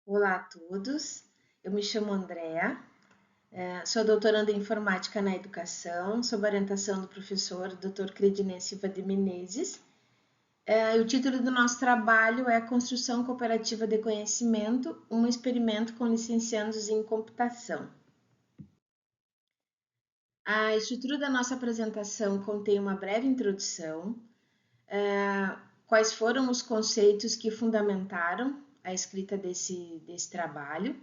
Olá a todos, eu me chamo Andréa, sou doutoranda em Informática na Educação, sob orientação do professor Dr. Credinei Silva de Menezes. O título do nosso trabalho é Construção Cooperativa de Conhecimento, um experimento com licenciandos em computação. A estrutura da nossa apresentação contém uma breve introdução, quais foram os conceitos que fundamentaram a escrita desse trabalho,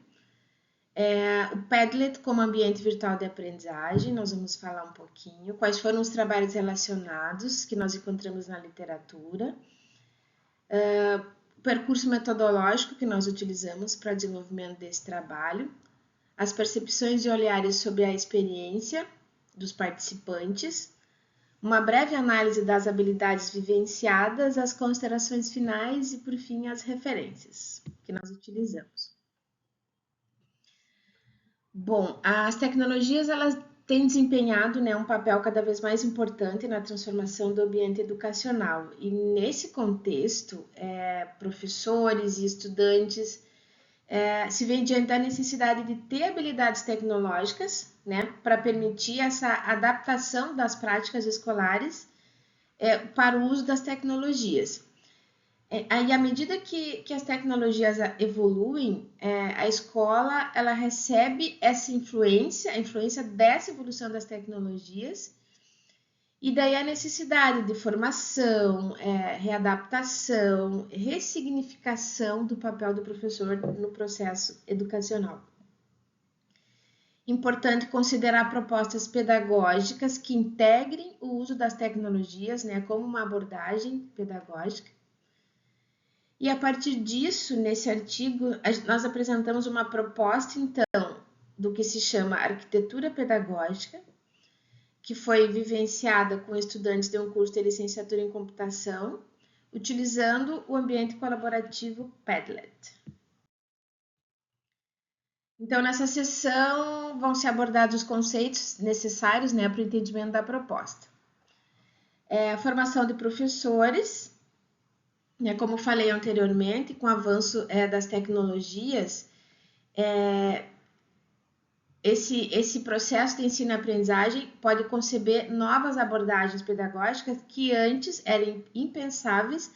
o Padlet como ambiente virtual de aprendizagem, nós vamos falar um pouquinho. Quais foram os trabalhos relacionados que nós encontramos na literatura. O percurso metodológico que nós utilizamos para o desenvolvimento desse trabalho. As percepções e olhares sobre a experiência dos participantes. Uma breve análise das habilidades vivenciadas, as considerações finais e, por fim, as referências que nós utilizamos. Bom, as tecnologias elas têm desempenhado, né, um papel cada vez mais importante na transformação do ambiente educacional. E nesse contexto, professores e estudantes se veem diante da necessidade de ter habilidades tecnológicas, né, para permitir essa adaptação das práticas escolares para o uso das tecnologias. Aí, à medida que as tecnologias evoluem, a escola ela recebe essa influência, a influência dessa evolução das tecnologias, e daí a necessidade de formação, readaptação, ressignificação do papel do professor no processo educacional. Importante considerar propostas pedagógicas que integrem o uso das tecnologias, né, como uma abordagem pedagógica. E a partir disso, nesse artigo, nós apresentamos uma proposta, então, do que se chama arquitetura pedagógica, que foi vivenciada com estudantes de um curso de licenciatura em computação, utilizando o ambiente colaborativo Padlet. Então, nessa sessão, vão ser abordados os conceitos necessários, né, para o entendimento da proposta. A formação de professores, como falei anteriormente, com o avanço das tecnologias, esse processo de ensino e aprendizagem pode conceber novas abordagens pedagógicas que antes eram impensáveis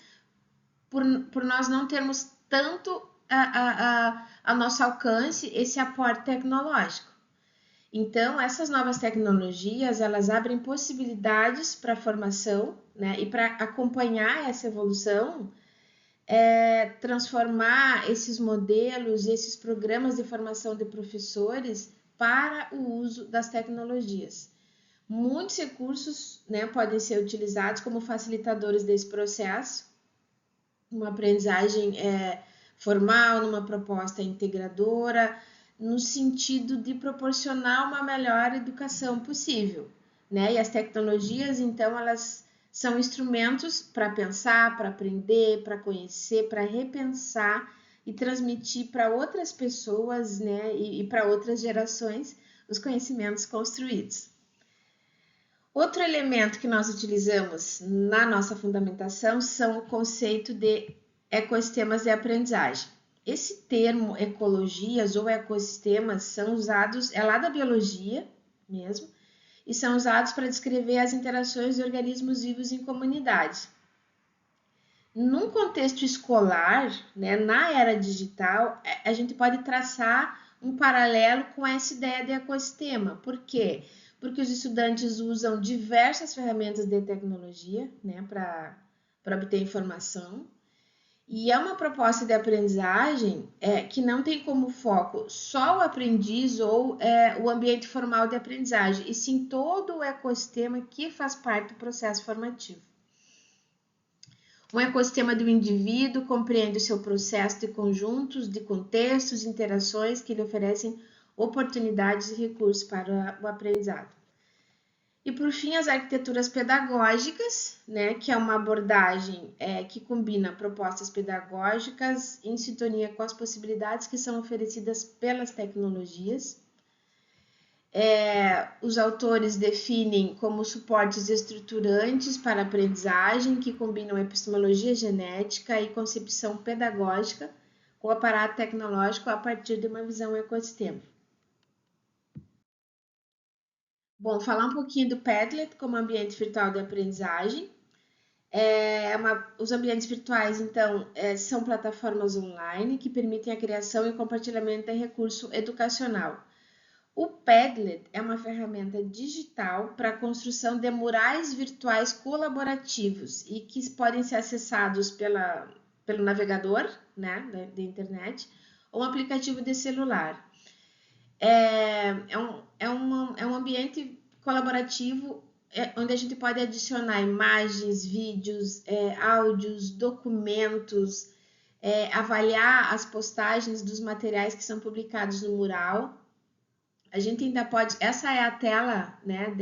por nós não termos tanto a nosso alcance esse aporte tecnológico. Então, essas novas tecnologias, elas abrem possibilidades para a formação, né, e para acompanhar essa evolução, transformar esses modelos e esses programas de formação de professores para o uso das tecnologias. Muitos recursos, né, podem ser utilizados como facilitadores desse processo, uma aprendizagem formal, numa proposta integradora, no sentido de proporcionar uma melhor educação possível, né? E as tecnologias, então, elas são instrumentos para pensar, para aprender, para conhecer, para repensar e transmitir para outras pessoas, né, e para outras gerações os conhecimentos construídos. Outro elemento que nós utilizamos na nossa fundamentação são o conceito de ecossistemas de aprendizagem. Esse termo ecologias ou ecossistemas são usados, é lá da biologia mesmo, e são usados para descrever as interações de organismos vivos em comunidade. Num contexto escolar, né, na era digital, a gente pode traçar um paralelo com essa ideia de ecossistema. Por quê? Porque os estudantes usam diversas ferramentas de tecnologia, né, para obter informação. E é uma proposta de aprendizagem que não tem como foco só o aprendiz ou o ambiente formal de aprendizagem, e sim todo o ecossistema que faz parte do processo formativo. O ecossistema do indivíduo compreende o seu processo de conjuntos, de contextos, interações que lhe oferecem oportunidades e recursos para o aprendizado. E, por fim, as arquiteturas pedagógicas, né, que é uma abordagem que combina propostas pedagógicas em sintonia com as possibilidades que são oferecidas pelas tecnologias. Os autores definem como suportes estruturantes para a aprendizagem que combinam epistemologia genética e concepção pedagógica o aparato tecnológico a partir de uma visão ecossistema. Bom, falar um pouquinho do Padlet como ambiente virtual de aprendizagem. Os ambientes virtuais, então, são plataformas online que permitem a criação e compartilhamento de recurso educacional. O Padlet é uma ferramenta digital para a construção de murais virtuais colaborativos e que podem ser acessados pelo navegador, né, da internet, ou um aplicativo de celular. É um ambiente colaborativo onde a gente pode adicionar imagens, vídeos, áudios, documentos, avaliar as postagens dos materiais que são publicados no mural. A gente ainda pode, essa é a tela, né,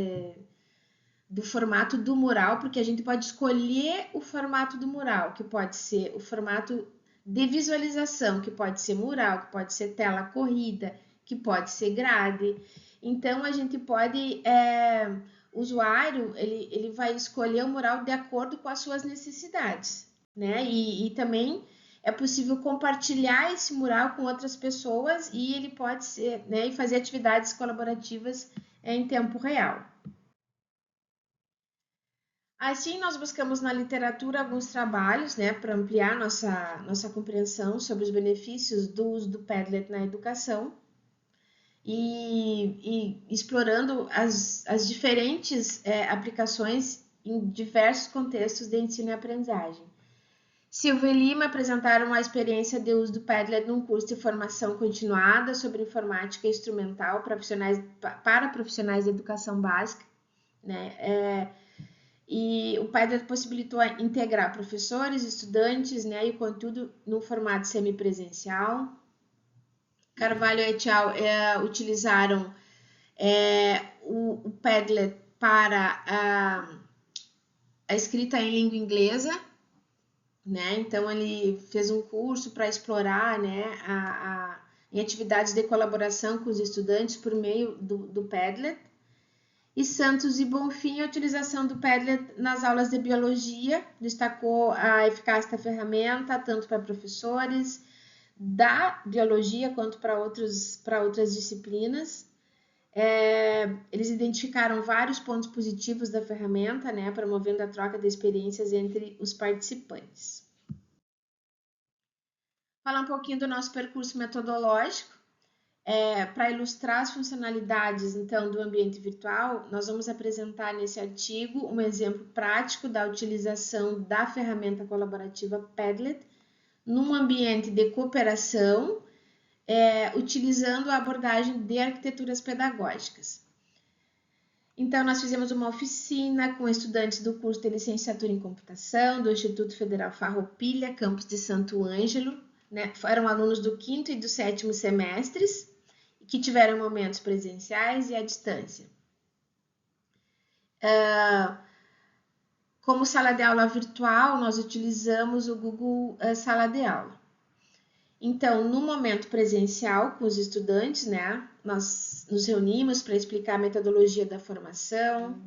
do formato do mural, porque a gente pode escolher o formato do mural, que pode ser o formato de visualização, que pode ser mural, que pode ser tela corrida, que pode ser grade. Então, a gente pode, o usuário, ele vai escolher o mural de acordo com as suas necessidades, né? E também é possível compartilhar esse mural com outras pessoas e ele pode ser, né, e fazer atividades colaborativas em tempo real. Assim, nós buscamos na literatura alguns trabalhos, né, para ampliar nossa compreensão sobre os benefícios do uso do Padlet na educação e explorando as diferentes aplicações em diversos contextos de ensino e aprendizagem. Silva e Lima apresentaram a experiência de uso do Padlet num curso de formação continuada sobre informática instrumental para profissionais de educação básica, né? E o Padlet possibilitou integrar professores, estudantes, né, e o conteúdo no formato semipresencial. Carvalho et al. Utilizaram o Padlet para a escrita em língua inglesa, né? Então ele fez um curso para explorar, né, em atividades de colaboração com os estudantes por meio do Padlet. E Santos e Bonfim, a utilização do Padlet nas aulas de biologia, destacou a eficácia da ferramenta, tanto para professores da biologia quanto para outras disciplinas. Eles identificaram vários pontos positivos da ferramenta, né, promovendo a troca de experiências entre os participantes. Falar um pouquinho do nosso percurso metodológico. Para ilustrar as funcionalidades, então, do ambiente virtual, nós vamos apresentar nesse artigo um exemplo prático da utilização da ferramenta colaborativa Padlet num ambiente de cooperação, utilizando a abordagem de arquiteturas pedagógicas. Então, nós fizemos uma oficina com estudantes do curso de licenciatura em computação do Instituto Federal Farroupilha, campus de Santo Ângelo, né? Eram alunos do 5º e do 7º semestres, que tiveram momentos presenciais e à distância. Como sala de aula virtual, nós utilizamos o Google Sala de Aula. Então, no momento presencial com os estudantes, né, nós nos reunimos para explicar a metodologia da formação.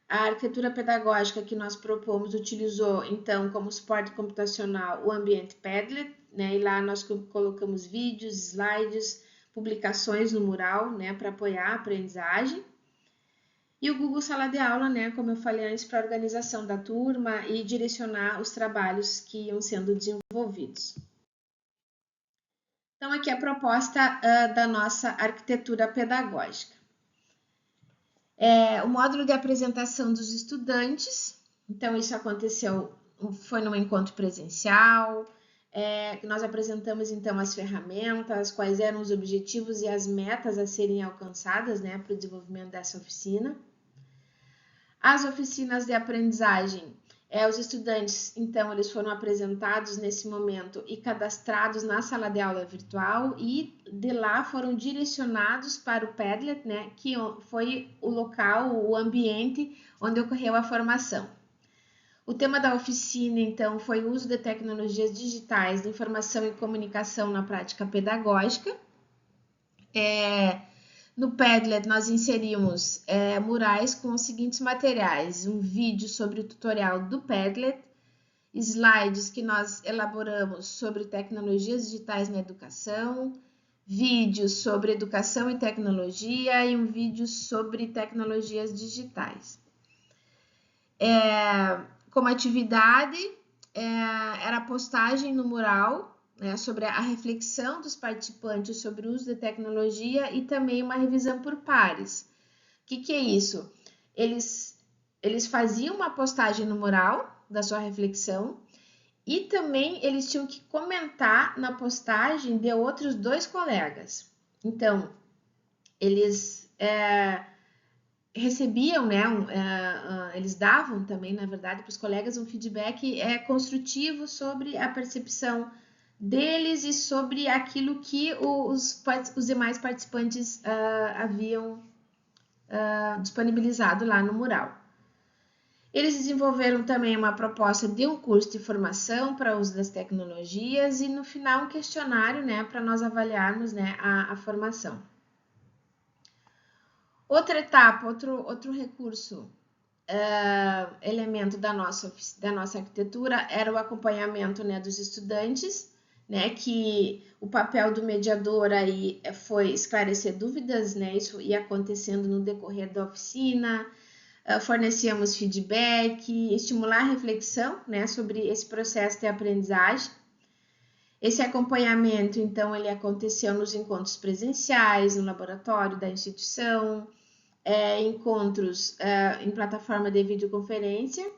A arquitetura pedagógica que nós propomos utilizou, então, como suporte computacional o ambiente Padlet, né, e lá nós colocamos vídeos, slides, publicações no mural, né, para apoiar a aprendizagem. E o Google Sala de Aula, né, como eu falei antes, para a organização da turma e direcionar os trabalhos que iam sendo desenvolvidos. Então, aqui a proposta da nossa arquitetura pedagógica. O módulo de apresentação dos estudantes, então isso aconteceu, foi num encontro presencial, nós apresentamos então as ferramentas, quais eram os objetivos e as metas a serem alcançadas, né, para o desenvolvimento dessa oficina. As oficinas de aprendizagem, os estudantes, então, eles foram apresentados nesse momento e cadastrados na sala de aula virtual e de lá foram direcionados para o Padlet, né, que foi o local, o ambiente onde ocorreu a formação. O tema da oficina, então, foi o uso de tecnologias digitais de informação e comunicação na prática pedagógica. No Padlet, nós inserimos murais com os seguintes materiais: um vídeo sobre o tutorial do Padlet, slides que nós elaboramos sobre tecnologias digitais na educação, vídeos sobre educação e tecnologia e um vídeo sobre tecnologias digitais. Como atividade, era a postagem no mural, né, sobre a reflexão dos participantes sobre o uso da tecnologia e também uma revisão por pares. O que é isso? Eles faziam uma postagem no mural da sua reflexão e também eles tinham que comentar na postagem de outros 2 colegas. Então, eles recebiam, né, eles davam também, na verdade, para os colegas um feedback construtivo sobre a percepção deles e sobre aquilo que os demais participantes haviam disponibilizado lá no mural. Eles desenvolveram também uma proposta de um curso de formação para o uso das tecnologias e, no final, um questionário, né, para nós avaliarmos, né, a formação. Outra etapa, outro recurso, elemento da nossa arquitetura era o acompanhamento, né, dos estudantes, né, que o papel do mediador aí foi esclarecer dúvidas, né, isso ia acontecendo no decorrer da oficina, fornecíamos feedback, estimular a reflexão, né, sobre esse processo de aprendizagem. Esse acompanhamento, então, ele aconteceu nos encontros presenciais, no laboratório da instituição, encontros em plataforma de videoconferência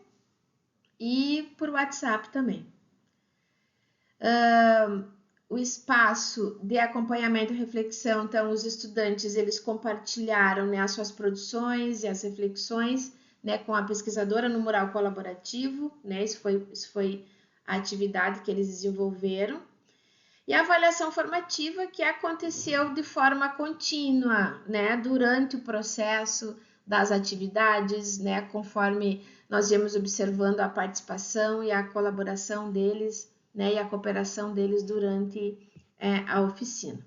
e por WhatsApp também. O espaço de acompanhamento e reflexão, então, os estudantes, eles compartilharam, né, as suas produções e as reflexões, né, com a pesquisadora no mural colaborativo, né, isso foi a atividade que eles desenvolveram. E a avaliação formativa, que aconteceu de forma contínua, né, durante o processo das atividades, né, conforme nós íamos observando a participação e a colaboração deles, né, e a cooperação deles durante a oficina.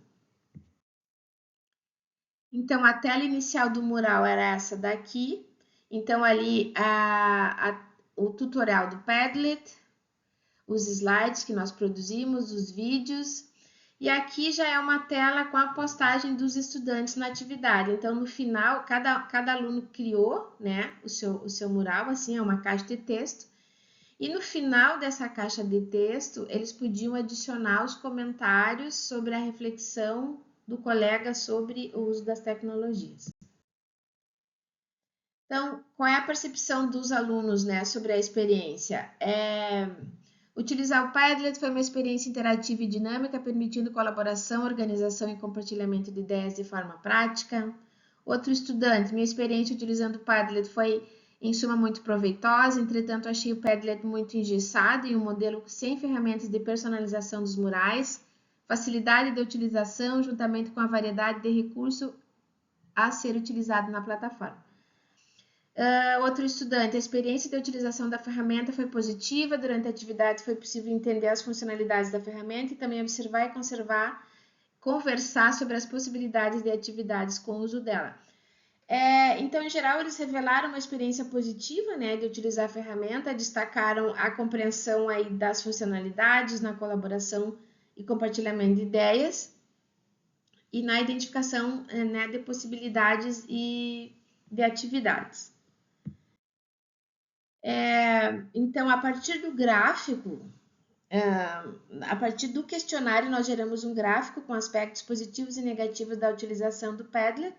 Então, a tela inicial do mural era essa daqui. Então, ali o tutorial do Padlet, os slides que nós produzimos, os vídeos. E aqui já é uma tela com a postagem dos estudantes na atividade. Então, no final, cada aluno criou, né, o seu mural, assim, é uma caixa de texto. E no final dessa caixa de texto, eles podiam adicionar os comentários sobre a reflexão do colega sobre o uso das tecnologias. Então, qual é a percepção dos alunos, né, sobre a experiência? Utilizar o Padlet foi uma experiência interativa e dinâmica, permitindo colaboração, organização e compartilhamento de ideias de forma prática. Outro estudante, minha experiência utilizando o Padlet foi, em suma, muito proveitosa, entretanto, achei o Padlet muito engessado e um modelo sem ferramentas de personalização dos murais, facilidade de utilização, juntamente com a variedade de recursos a ser utilizado na plataforma. Outro estudante, a experiência de utilização da ferramenta foi positiva, durante a atividade foi possível entender as funcionalidades da ferramenta e também observar e conversar sobre as possibilidades de atividades com o uso dela. Então, em geral, eles revelaram uma experiência positiva, né, de utilizar a ferramenta, destacaram a compreensão aí das funcionalidades na colaboração e compartilhamento de ideias e na identificação, né, de possibilidades e de atividades. Então, a partir do gráfico, a partir do questionário, nós geramos um gráfico com aspectos positivos e negativos da utilização do Padlet.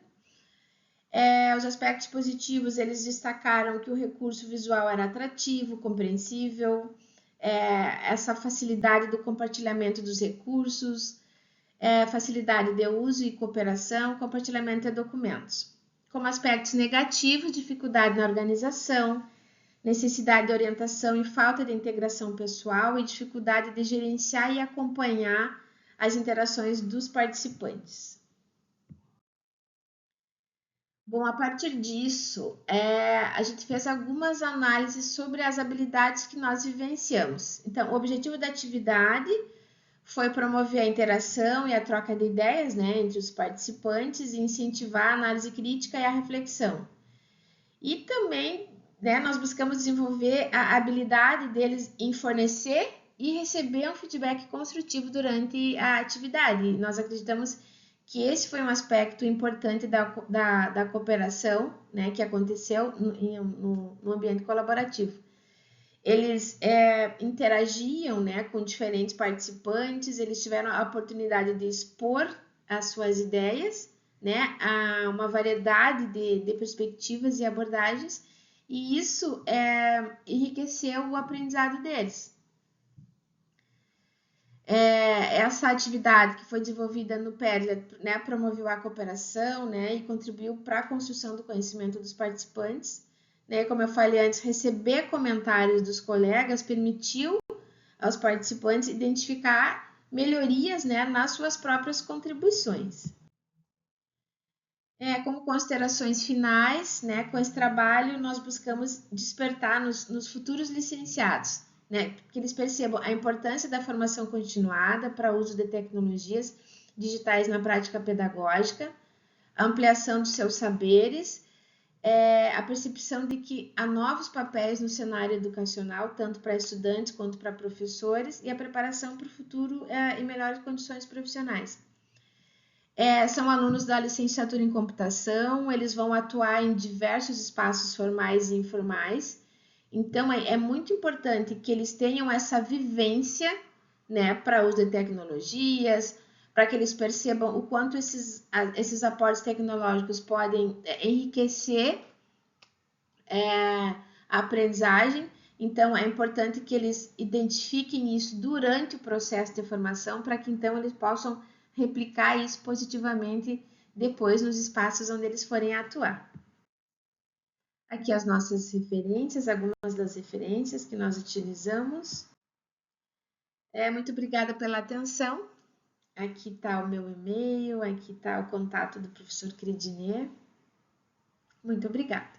Os aspectos positivos, eles destacaram que o recurso visual era atrativo, compreensível, essa facilidade do compartilhamento dos recursos, facilidade de uso e cooperação, compartilhamento de documentos. Como aspectos negativos, dificuldade na organização, necessidade de orientação e falta de integração pessoal e dificuldade de gerenciar e acompanhar as interações dos participantes. Bom, a partir disso, a gente fez algumas análises sobre as habilidades que nós vivenciamos. Então, o objetivo da atividade foi promover a interação e a troca de ideias, né, entre os participantes e incentivar a análise crítica e a reflexão. E também né, nós buscamos desenvolver a habilidade deles em fornecer e receber um feedback construtivo durante a atividade. Nós acreditamos que esse foi um aspecto importante da cooperação, né, que aconteceu no ambiente colaborativo. Eles interagiam, né, com diferentes participantes, eles tiveram a oportunidade de expor as suas ideias, né, a uma variedade de perspectivas e abordagens, e isso enriqueceu o aprendizado deles. Essa atividade que foi desenvolvida no PERLA, né, promoveu a cooperação, né, e contribuiu para a construção do conhecimento dos participantes. Né, como eu falei antes, receber comentários dos colegas permitiu aos participantes identificar melhorias, né, nas suas próprias contribuições. Como considerações finais, né, com esse trabalho nós buscamos despertar nos futuros licenciados, né, que eles percebam a importância da formação continuada para o uso de tecnologias digitais na prática pedagógica, a ampliação dos seus saberes, a percepção de que há novos papéis no cenário educacional, tanto para estudantes quanto para professores, e a preparação para o futuro e melhores condições profissionais. São alunos da licenciatura em computação, eles vão atuar em diversos espaços formais e informais, então é muito importante que eles tenham essa vivência, né, para uso de tecnologias, para que eles percebam o quanto esses aportes tecnológicos podem enriquecer a aprendizagem. Então, é importante que eles identifiquem isso durante o processo de formação, para que então eles possam replicar isso positivamente depois nos espaços onde eles forem atuar. Aqui as nossas referências, algumas das referências que nós utilizamos. Muito obrigada pela atenção. Aqui está o meu e-mail, aqui está o contato do professor Credinier. Muito obrigada.